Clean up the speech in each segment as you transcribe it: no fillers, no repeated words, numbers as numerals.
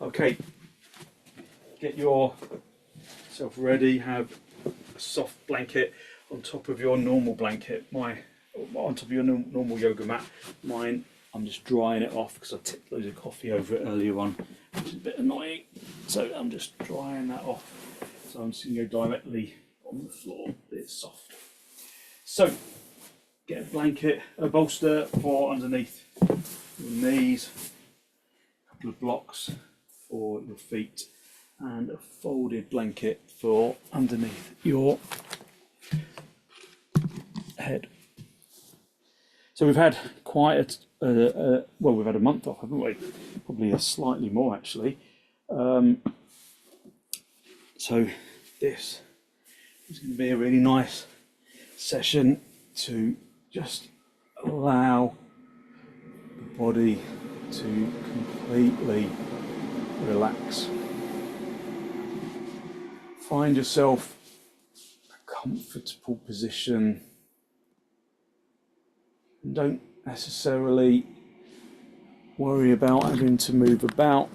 Okay, get yourself ready. Have a soft blanket on top of your normal blanket. On top of your normal yoga mat. Mine, I'm just drying it off because I tipped loads of coffee over it earlier on, which is a bit annoying. So I'm just drying that off. So I'm just going to go directly on the floor. It's soft. So get a blanket, a bolster for underneath your knees, a couple of blocks for your feet, and a folded blanket for underneath your head. So we've had quite well, we've had a month off, haven't we? Probably slightly more actually. So this is going to be a really nice session to just allow the body to completely relax. Find yourself a comfortable position. Don't necessarily worry about having to move about,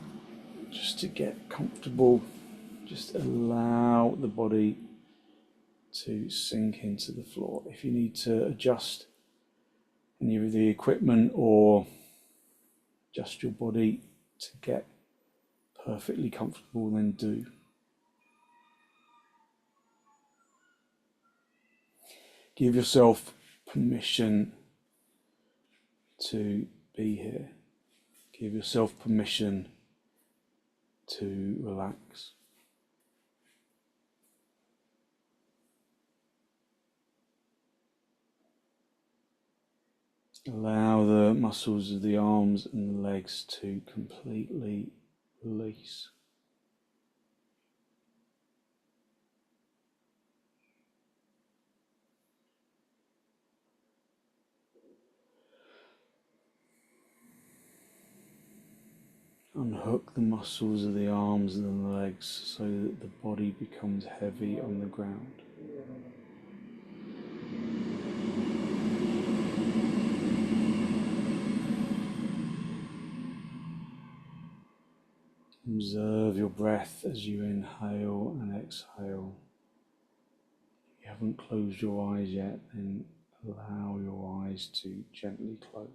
just to get comfortable. Just allow the body to sink into the floor. If you need to adjust any of the equipment or adjust your body to get perfectly comfortable, then do. Give yourself permission to be here. Give yourself permission to relax. Allow the muscles of the arms and the legs to completely release. Unhook the muscles of the arms and the legs so that the body becomes heavy on the ground. Observe your breath as you inhale and exhale. If you haven't closed your eyes yet, then allow your eyes to gently close.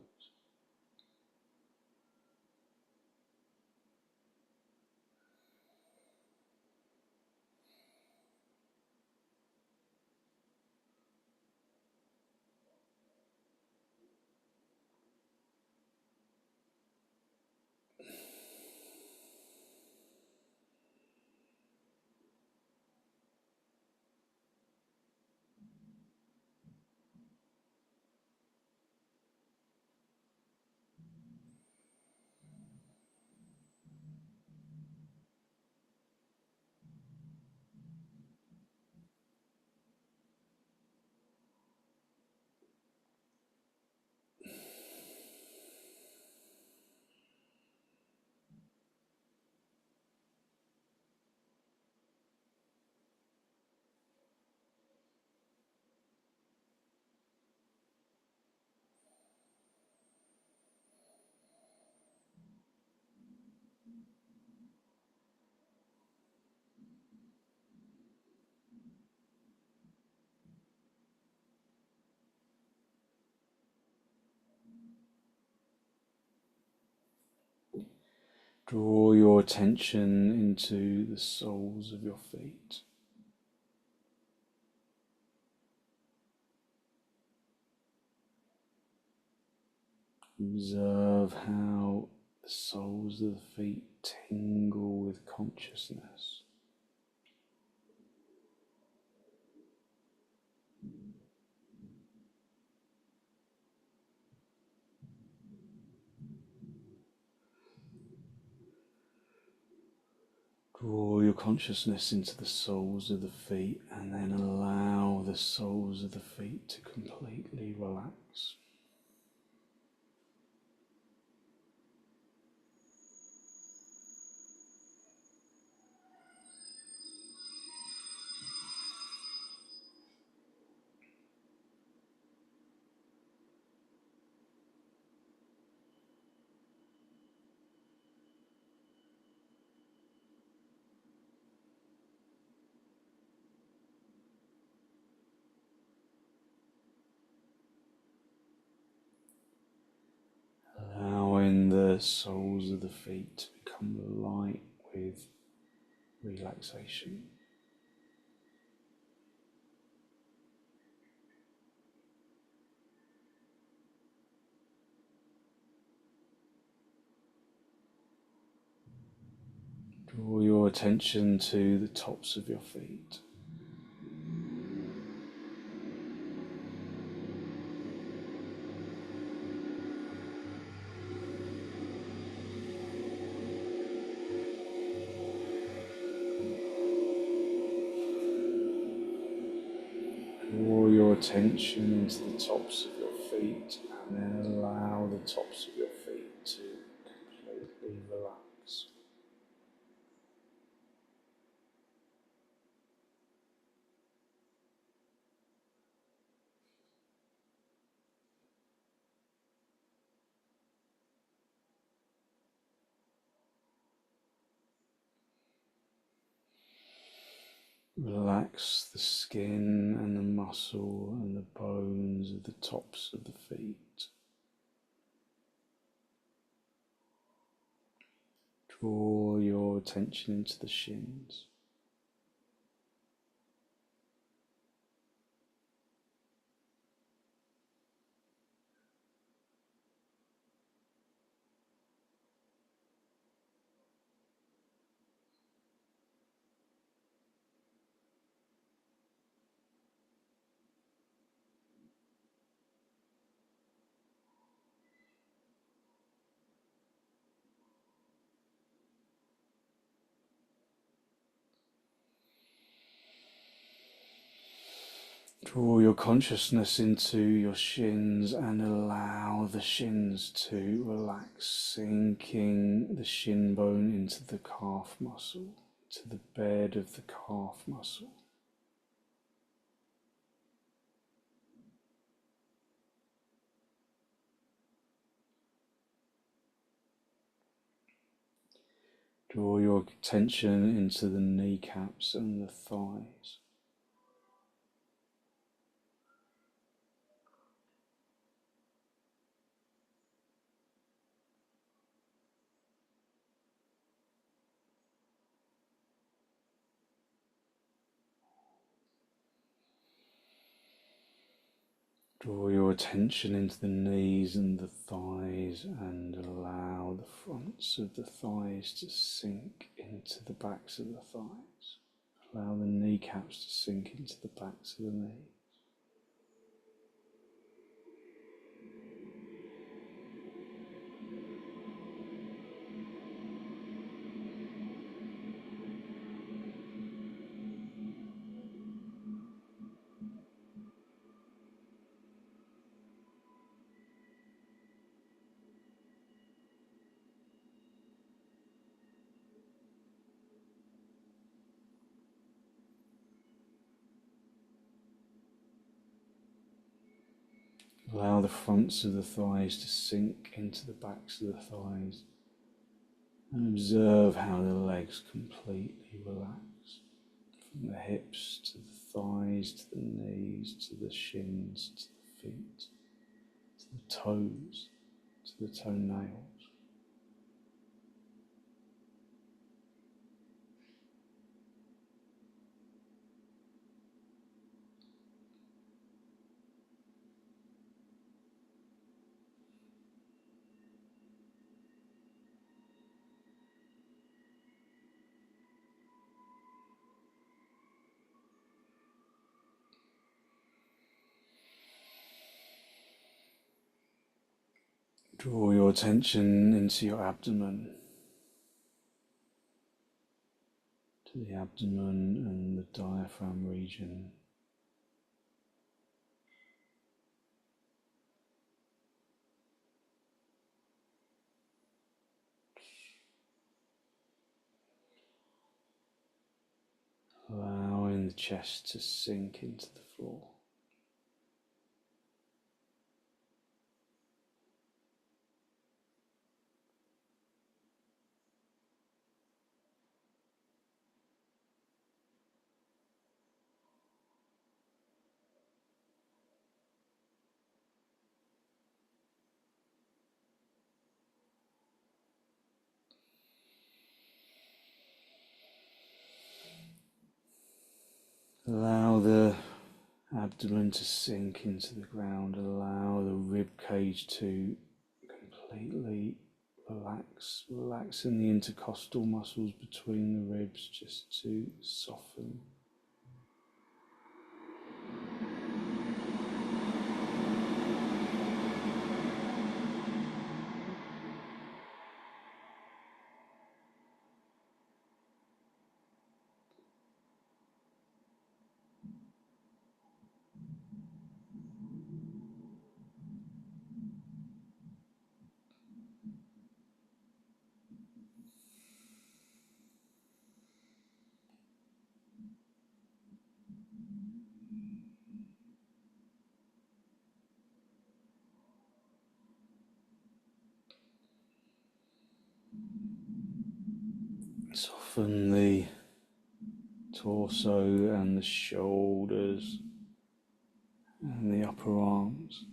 Draw your attention into the soles of your feet. Observe how the soles of the feet tingle with consciousness. Draw your consciousness into the soles of the feet and then allow the soles of the feet to completely relax. allowing the soles of the feet to become light with relaxation. Draw your attention to the tops of your feet. Draw your attention into the tops of your feet and then allow the tops of your feet to completely relax. Relax the skin and the muscle and the bones of the tops of the feet. Draw your attention into the shins. Draw your consciousness into your shins and allow the shins to relax, sinking the shin bone into the calf muscle, to the bed of the calf muscle. Draw your attention into the kneecaps and the thighs. Draw your attention into the knees and the thighs and allow the fronts of the thighs to sink into the backs of the thighs. Allow the kneecaps to sink into the backs of the knees. Allow the fronts of the thighs to sink into the backs of the thighs and observe how the legs completely relax. From the hips to the thighs, to the knees, to the shins, to the feet, to the toes, to the toenails. Draw your attention into your abdomen, to the abdomen and the diaphragm region. Allowing the chest to sink into the floor. abdomen to sink into the ground. Allow the rib cage to completely relax, relaxing the intercostal muscles between the ribs just to soften. Soften the torso and the shoulders and the upper arms.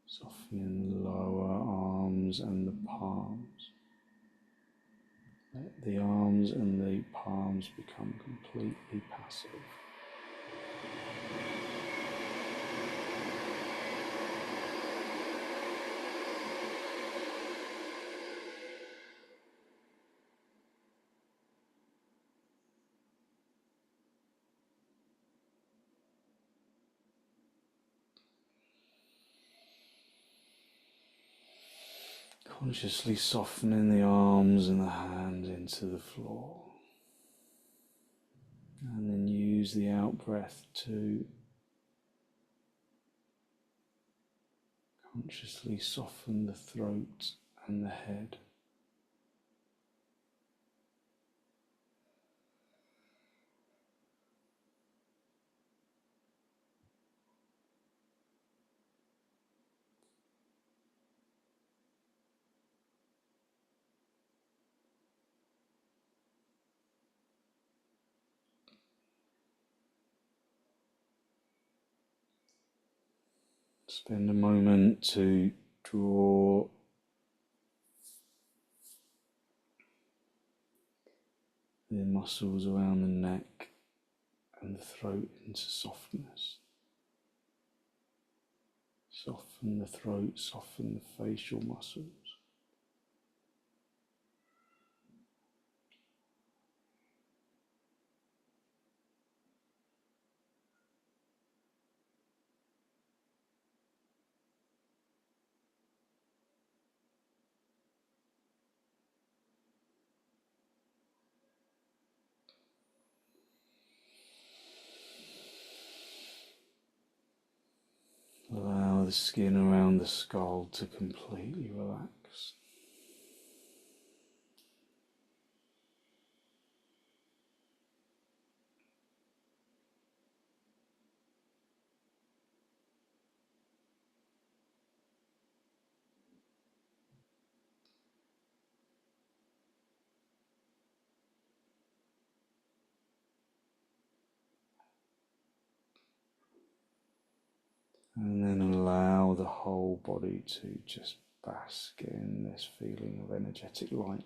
Softening the lower arms and the palms. Let the arms and the palms become completely passive. Consciously softening the arms and the hands into the floor. And then use the out breath to consciously soften the throat and the head. Spend a moment to draw the muscles around the neck and the throat into softness. Soften the throat, soften the facial muscles. Allow the skin around the skull to completely relax. And then allow the whole body to just bask in this feeling of energetic lightness.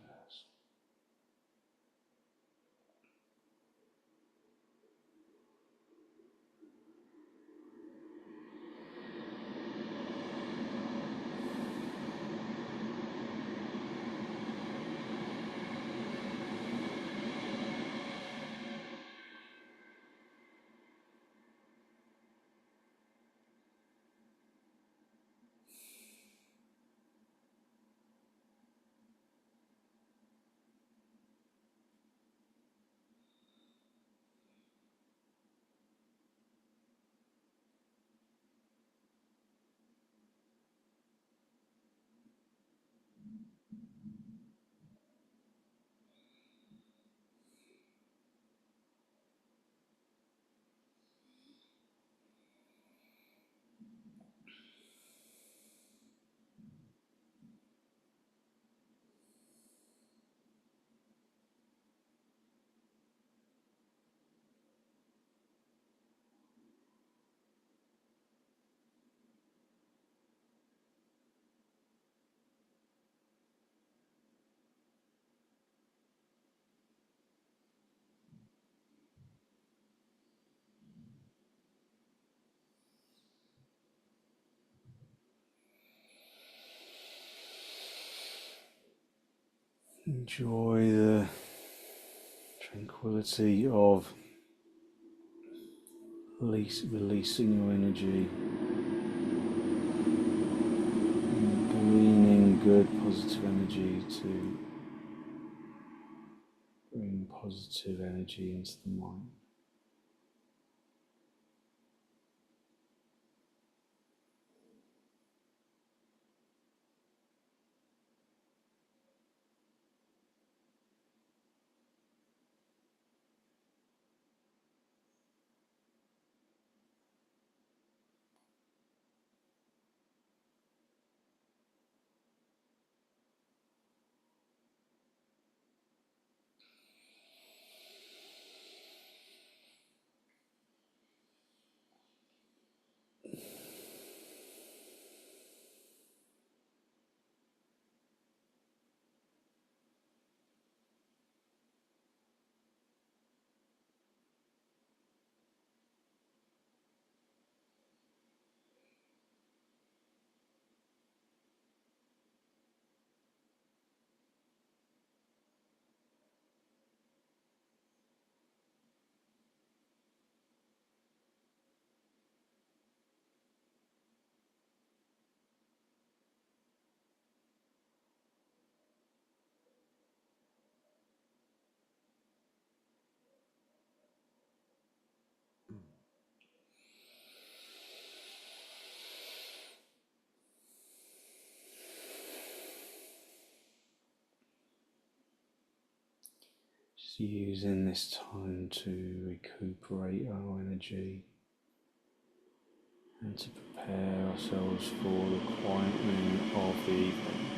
Enjoy the tranquility of releasing your energy, and bringing good positive energy to bring positive energy into the mind. Just using this time to recuperate our energy and to prepare ourselves for the quietening of the evening.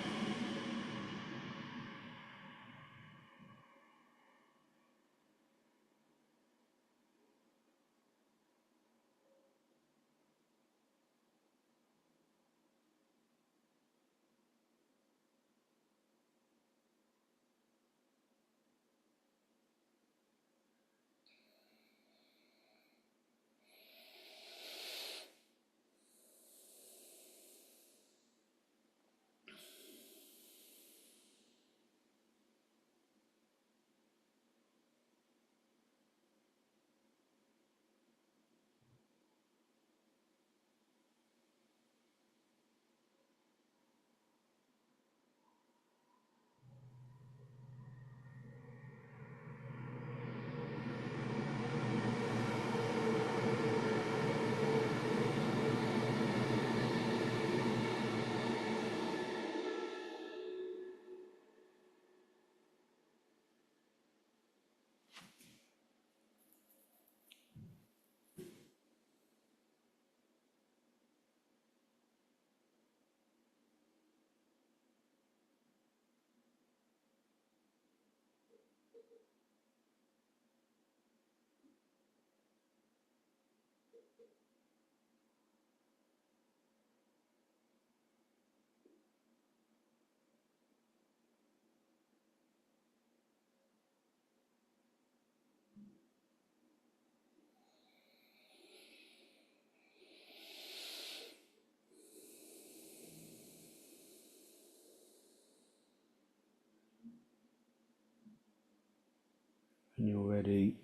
When you're ready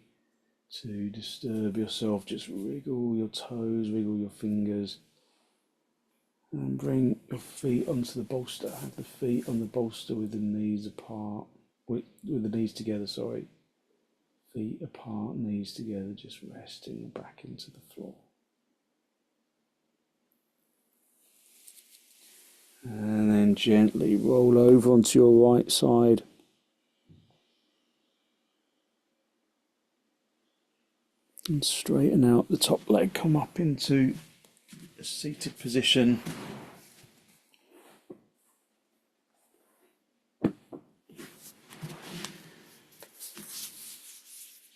to disturb yourself, just wriggle your toes, wriggle your fingers, and bring your feet onto the bolster. Have the feet on the bolster with the knees apart, with the knees together, sorry. Feet apart, knees together, just resting back into the floor. And then gently roll over onto your right side. And straighten out the top leg, come up into a seated position.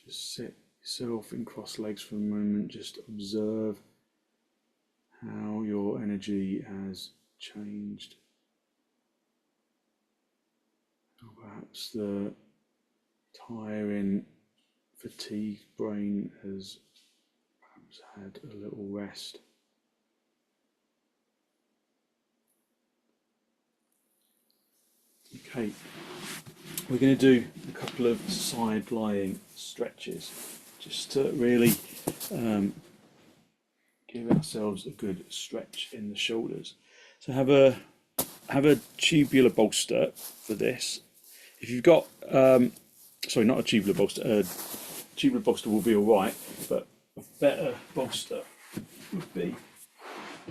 Just sit yourself in cross legs for a moment, just observe how your energy has changed. Perhaps the tiring, fatigued brain has perhaps had a little rest. Okay, we're going to do a couple of side lying stretches just to really give ourselves a good stretch in the shoulders. So have a tubular bolster for this. If you've got sorry, not a tubular bolster, a tubular bolster will be all right, but a better bolster would be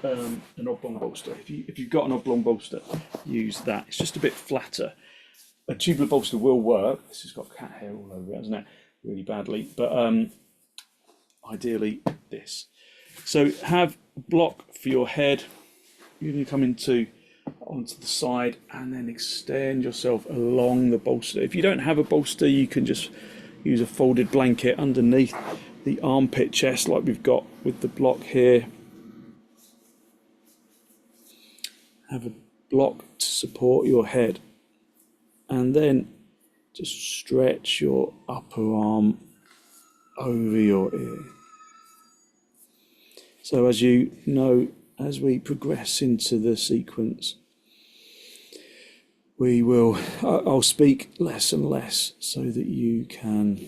an oblong bolster. If you've got an oblong bolster, use that. It's just a bit flatter. A tubular bolster will work. This has got cat hair all over it, hasn't it? Really badly. But ideally this. So have a block for your head. You're going to come onto the side and then extend yourself along the bolster. If you don't have a bolster, you can just use a folded blanket underneath the armpit chest like we've got with the block here. Have a block to support your head, and then just stretch your upper arm over your ear. So as you know, as we progress into the sequence, I'll speak less and less so that you can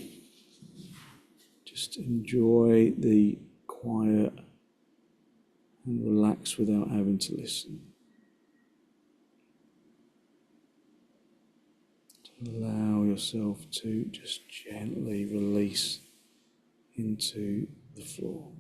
just enjoy the quiet and relax without having to listen. Allow yourself to just gently release into the floor.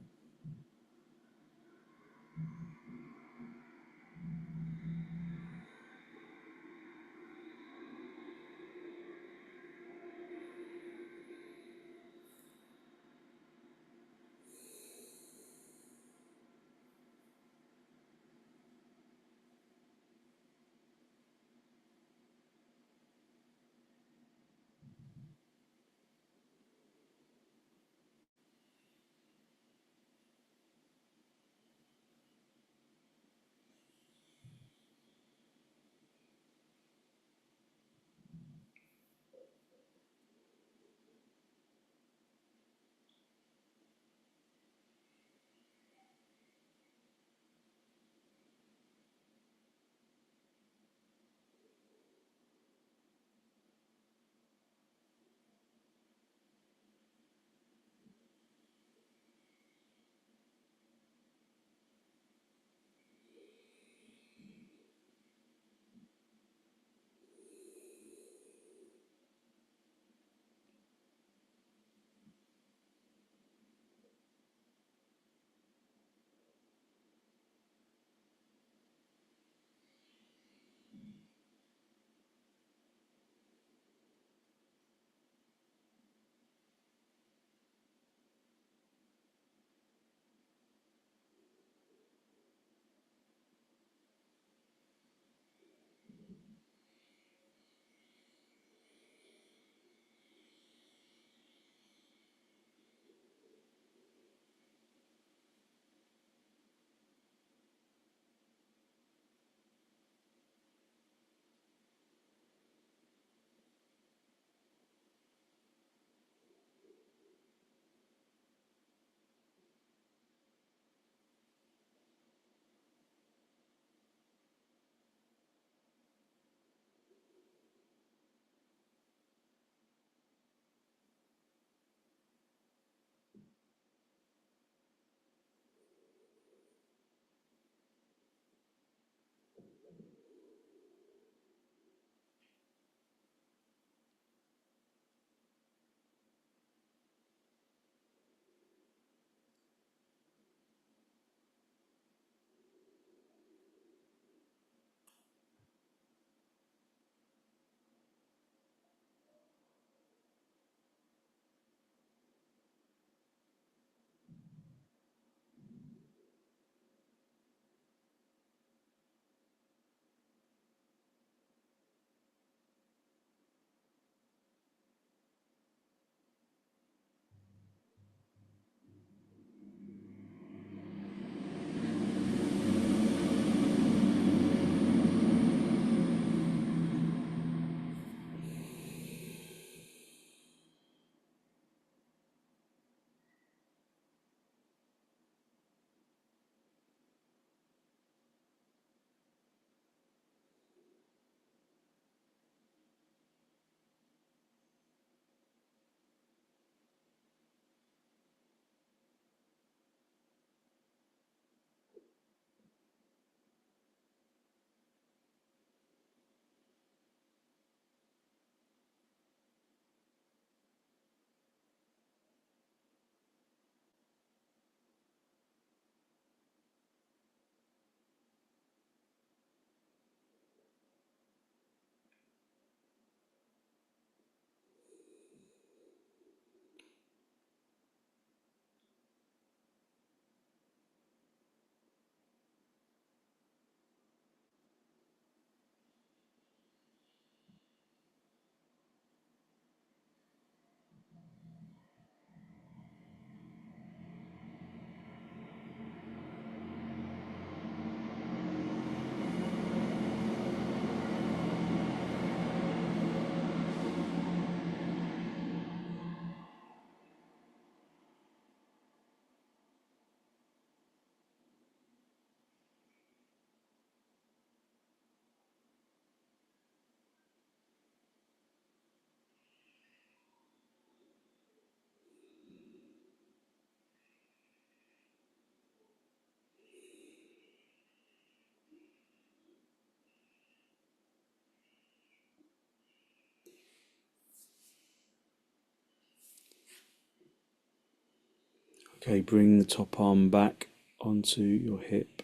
Okay, bring the top arm back onto your hip.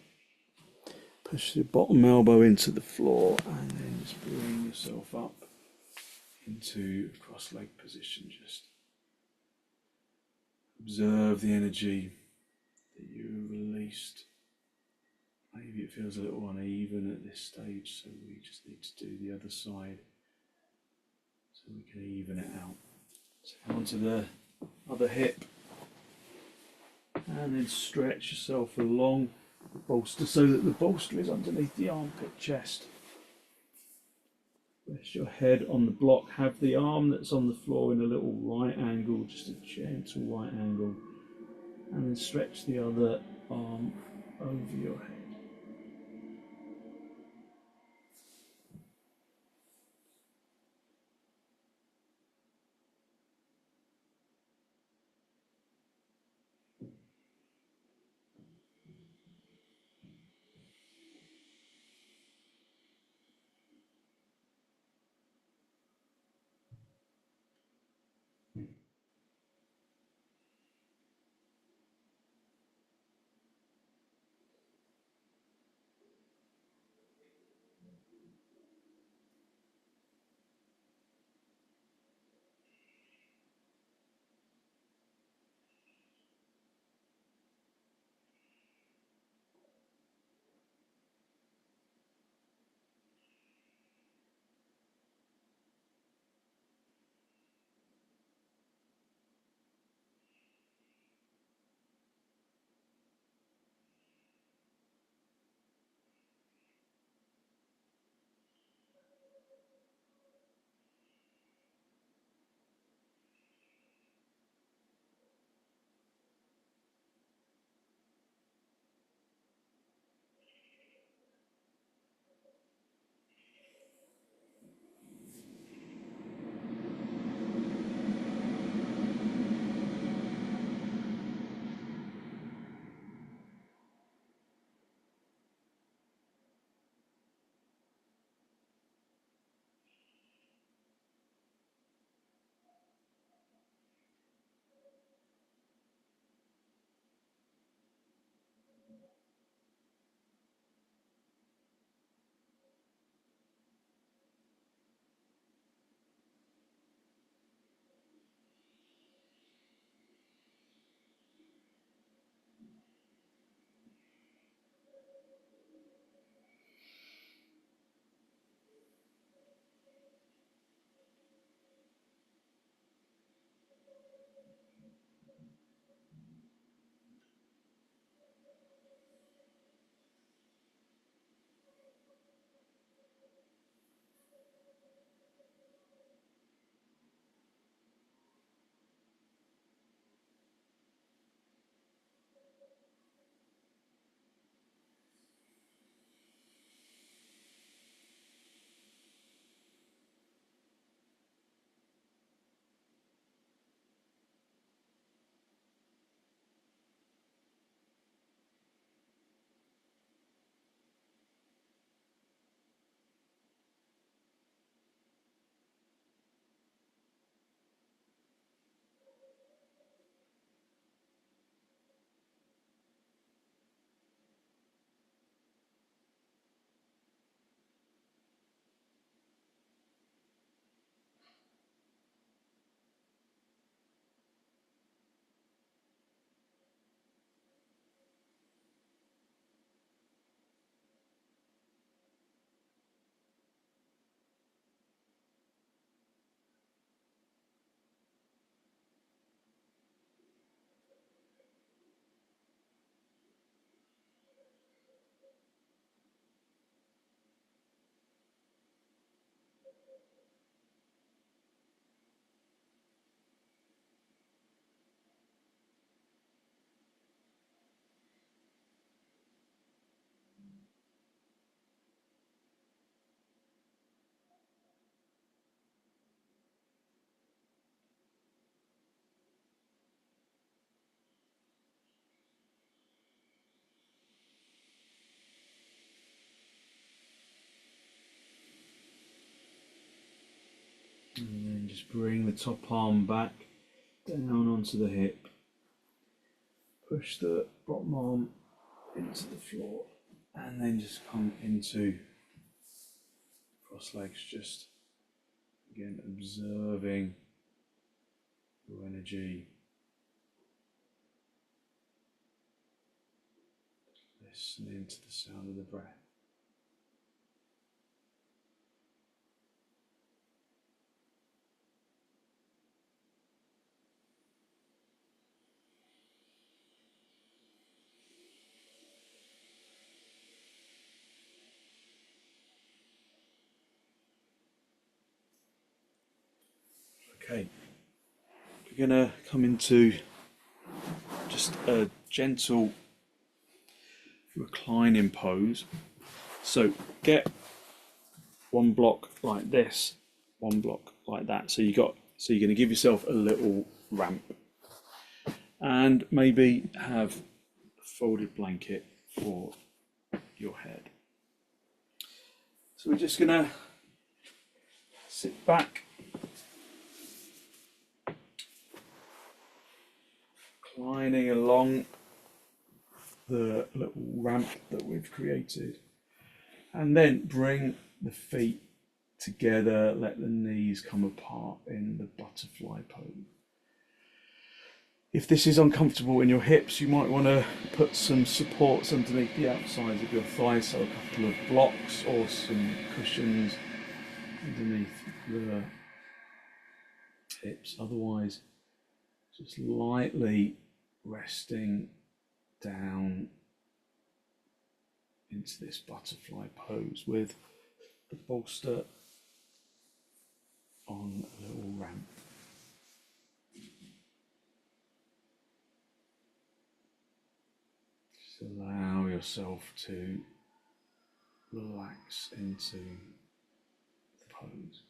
Push the bottom elbow into the floor and then just bring yourself up into a cross-leg position. Just observe the energy that you released. Maybe it feels a little uneven at this stage, so we just need to do the other side so we can even it out. So onto the other hip and then stretch yourself along the bolster so that the bolster is underneath the armpit chest. Rest your head on the block, have the arm that's on the floor in a little right angle, just a gentle right angle, and then stretch the other arm over your head. And then just bring the top arm back down onto the hip. push the bottom arm into the floor, and then just come into cross legs, just again observing your energy, listening to the sound of the breath. Okay, we're going to come into just a gentle reclining pose. So get one block like this, one block like that. So you're going to give yourself a little ramp, and maybe have a folded blanket for your head. So we're just going to sit back, reclining along the little ramp that we've created, and then bring the feet together, let the knees come apart in the butterfly pose. If this is uncomfortable in your hips, you might want to put some supports underneath the outsides of your thighs, so a couple of blocks or some cushions underneath the hips. Otherwise, just lightly resting down into this butterfly pose with the bolster on a little ramp. Just allow yourself to relax into the pose.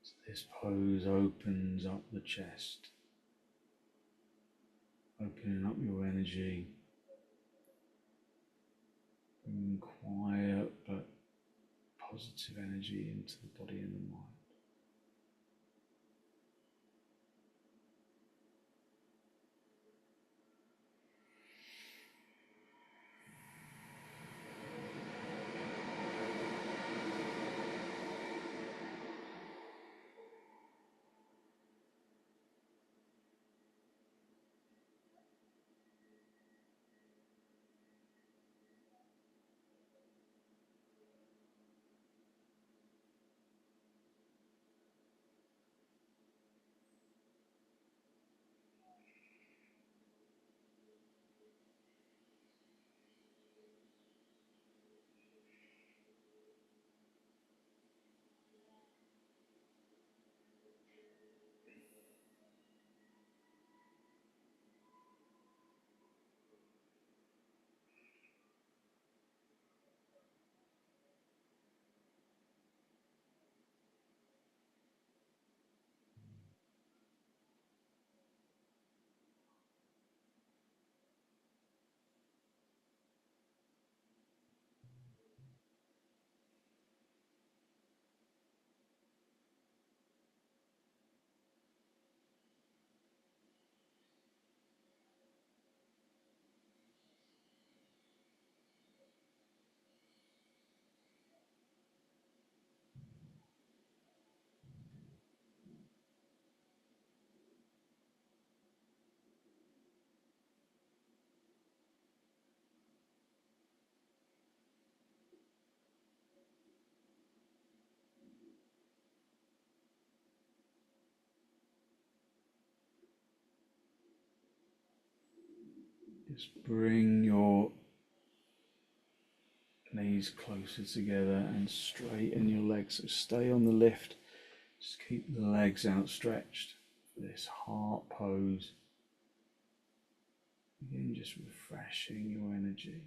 So this pose opens up the chest, opening up your energy, bringing quiet but positive energy into the body and the mind. Just bring your knees closer together and straighten your legs. So stay on the lift. Just keep the legs outstretched for this heart pose. Again, just refreshing your energy.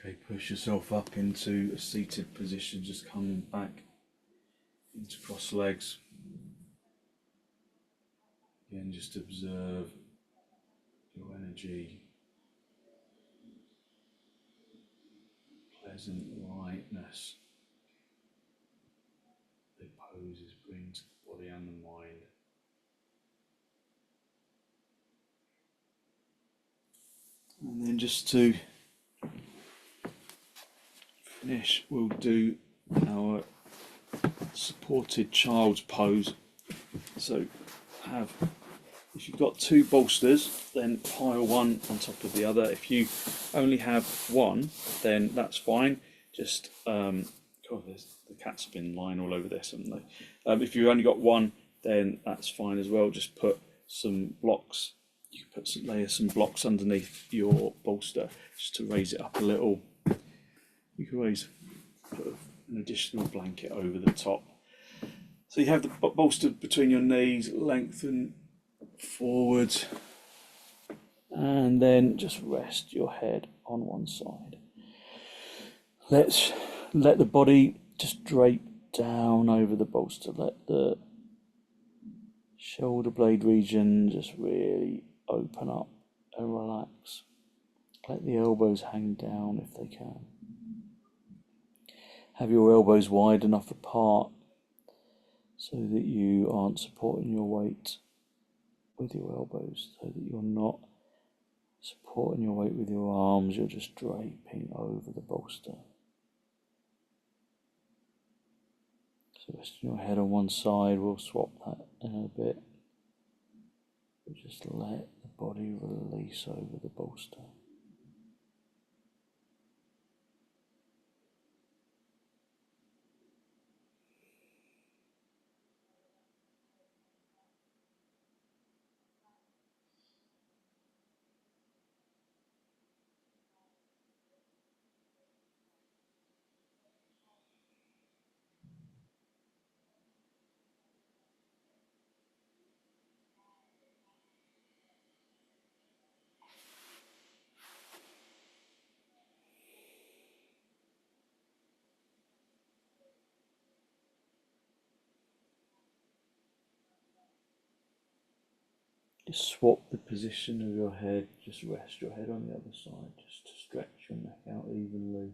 Okay, push yourself up into a seated position, just coming back into cross legs. Again, just observe your energy, pleasant lightness the poses bring to the body and the mind. And then just to finish, we'll do our supported child's pose. So if you've got two bolsters, then pile one on top of the other. If you only have one, then that's fine. Just the cat's been lying all over this, haven't they? If you've only got one, then that's fine as well. Just put some blocks. You can layer some blocks underneath your bolster just to raise it up a little. You can put an additional blanket over the top. So you have the bolster between your knees, lengthen forwards, and then just rest your head on one side. Let the body just drape down over the bolster. Let the shoulder blade region just really open up and relax. Let the elbows hang down if they can. Have your elbows wide enough apart so that you aren't supporting your weight with your elbows, so that you're not supporting your weight with your arms, you're just draping over the bolster. So resting your head on one side, we'll swap that in a bit. But just let the body release over the bolster. Just swap the position of your head, just rest your head on the other side, just to stretch your neck out evenly.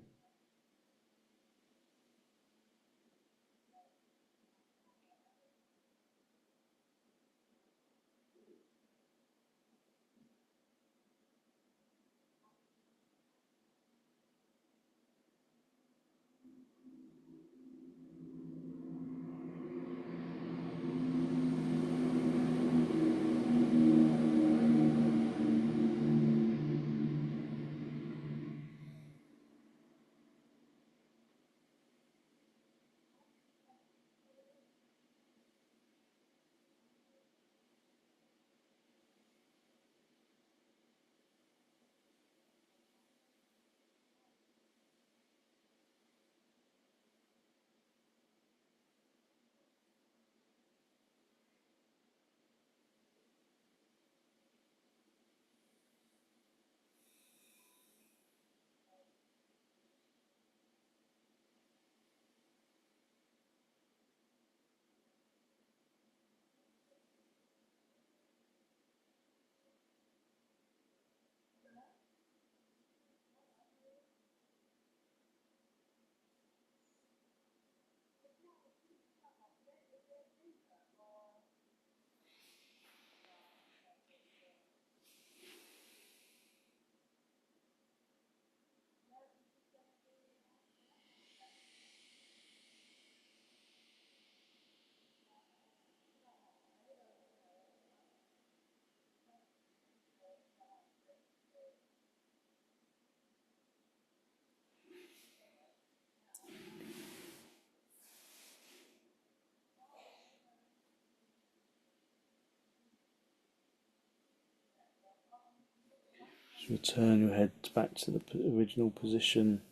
Just return your head back to the original position.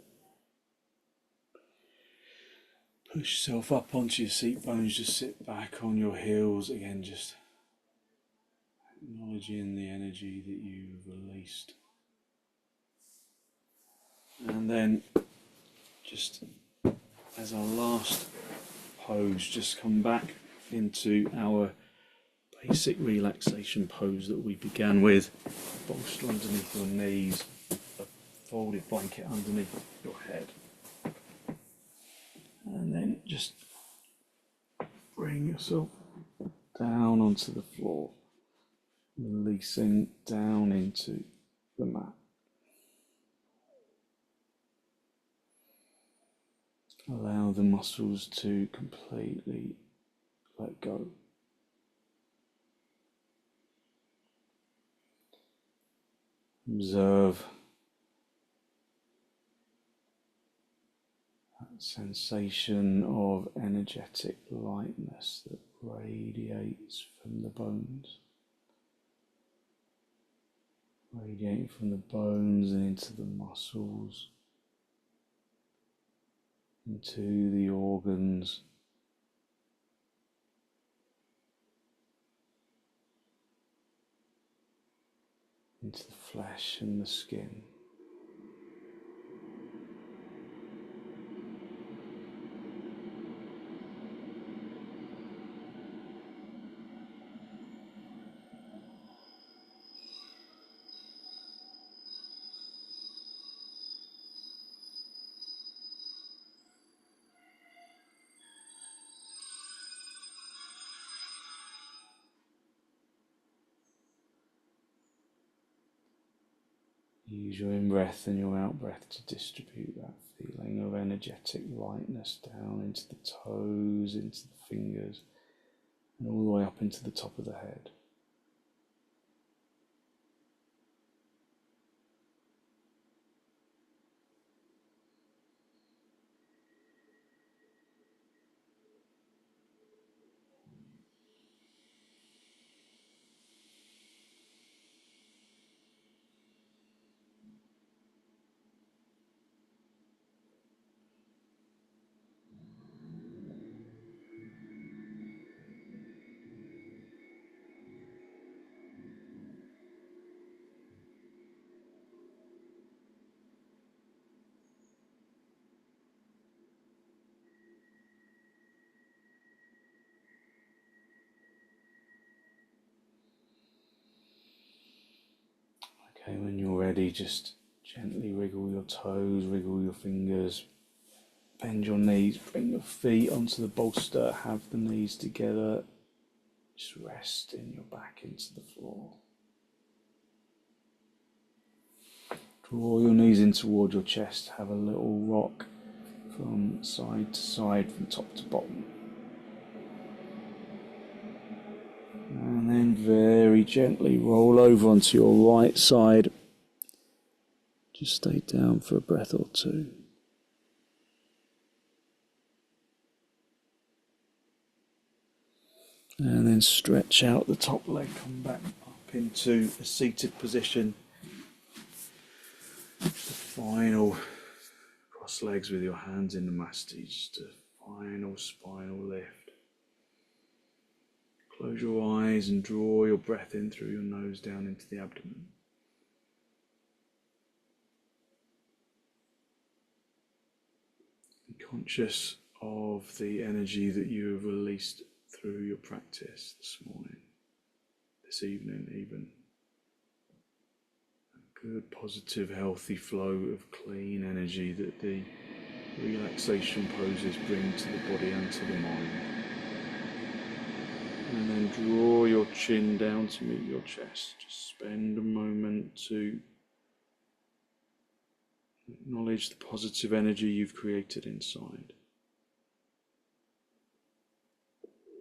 Push yourself up onto your seat bones, just sit back on your heels again, just acknowledging the energy that you've released. And then just as our last pose, just come back into our basic relaxation pose that we began with. Bolster underneath your knees, a folded blanket underneath your head. And then just bring yourself down onto the floor, releasing down into the mat. Allow the muscles to completely let go. Observe that sensation of energetic lightness that radiates from the bones. Radiating from the bones and into the muscles, into the organs, into the flesh and the skin. Use your in-breath and your out-breath to distribute that feeling of energetic lightness down into the toes, into the fingers, and all the way up into the top of the head. Okay, when you're ready, just gently wriggle your toes, wriggle your fingers, bend your knees, bring your feet onto the bolster, have the knees together, just resting your back into the floor. Draw your knees in toward your chest, have a little rock from side to side, from top to bottom. And then very gently roll over onto your right side. Just stay down for a breath or two. And then stretch out the top leg, come back up into a seated position. The final cross legs with your hands in the masti, just a final spinal lift. Close your eyes and draw your breath in through your nose down into the abdomen. Be conscious of the energy that you have released through your practice this morning, this evening even. A good, positive, healthy flow of clean energy that the relaxation poses bring to the body and to the mind. And then draw your chin down to meet your chest. Just spend a moment to acknowledge the positive energy you've created inside.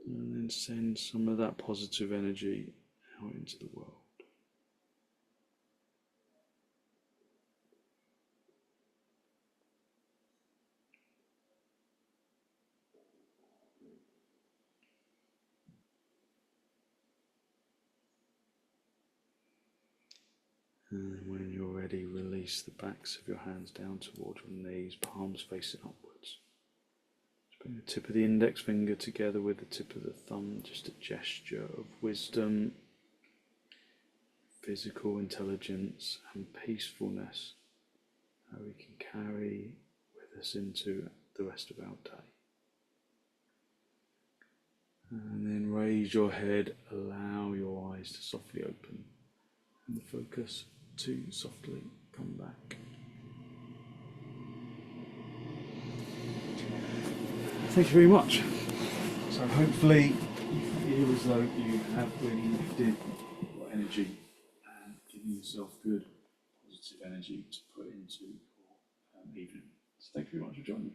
And then send some of that positive energy out into the world. And when you're ready, release the backs of your hands down toward your knees, palms facing upwards. Just bring the tip of the index finger together with the tip of the thumb, just a gesture of wisdom, physical intelligence and peacefulness how we can carry with us into the rest of our day. And then raise your head, allow your eyes to softly open and the focus to softly come back. Thank you very much. So hopefully you feel as though you have really lifted your energy and given yourself good positive energy to put into your evening. So thank you very much for joining me.